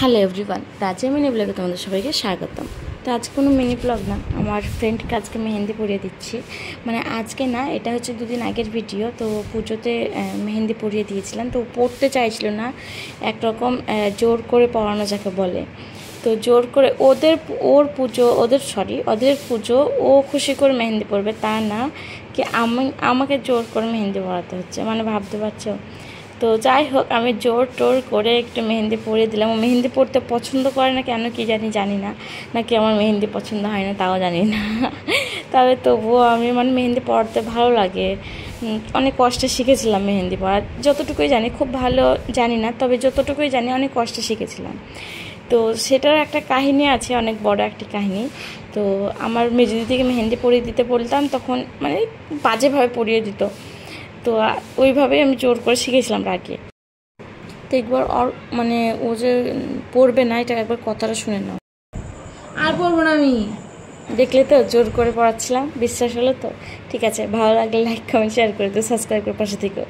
Hello everyone, রাজা mini ব্লগে তোমাদের সবাইকে স্বাগতম। তো আজকে কোনো মিনি ব্লগ না, আমার ফ্রেন্ডকে আজকে মেহেন্দি পরিয়ে দিচ্ছি। মানে আজকে না, এটা হচ্ছে দুদিন আগের ভিডিও। তো পুজোতে মেহেন্দি পরিয়ে দিয়েছিলাম, তো পড়তে চাইছিল না, একরকম জোর করে পড়ানো যাকে বলে। তো জোর করে ওদের পুজো ও খুশি করে মেহেন্দি পরবে, তা না কি আমাকে জোর করে মেহেন্দি পরাতে হচ্ছে, মানে ভাবতে পারছো। তো যাই হোক, আমি জোর টোর করে একটু মেহেন্দি পরিয়ে দিলাম। ও মেহেন্দি পরতে পছন্দ করে না, কেন কি জানি না, নাকি আমার মেহেন্দি পছন্দ হয় না তাও জানি না। তবে তবুও আমি মেহেন্দি পরাতে ভালো লাগে। অনেক কষ্টে শিখেছিলাম মেহেন্দি পরা, যতটুকুই জানি, খুব ভালো জানি না, তবে যতটুকুই জানি অনেক কষ্টে শিখেছিলাম। তো সেটার একটা কাহিনী আছে, অনেক বড় একটি কাহিনী। তো আমার মেজো দিদিকে মেহেন্দি পরিয়ে দিতে বলতাম, তখন বাজেভাবে পরিয়ে দিত। তো ওইভাবেই আমি জোর করে শিখেছিলাম আগে। তো একবার ও যে পড়বে না, এটা একবার কথাটা শুনে নাও। আর পড়বো না আমি। দেখলে তো, জোর করে পড়াচ্ছিলাম, বিশ্বাস হলো তো? ঠিক আছে, ভালো লাগলে লাইক কমেন্ট শেয়ার করে দিও, সাবস্ক্রাইব করে পাশে থেকো।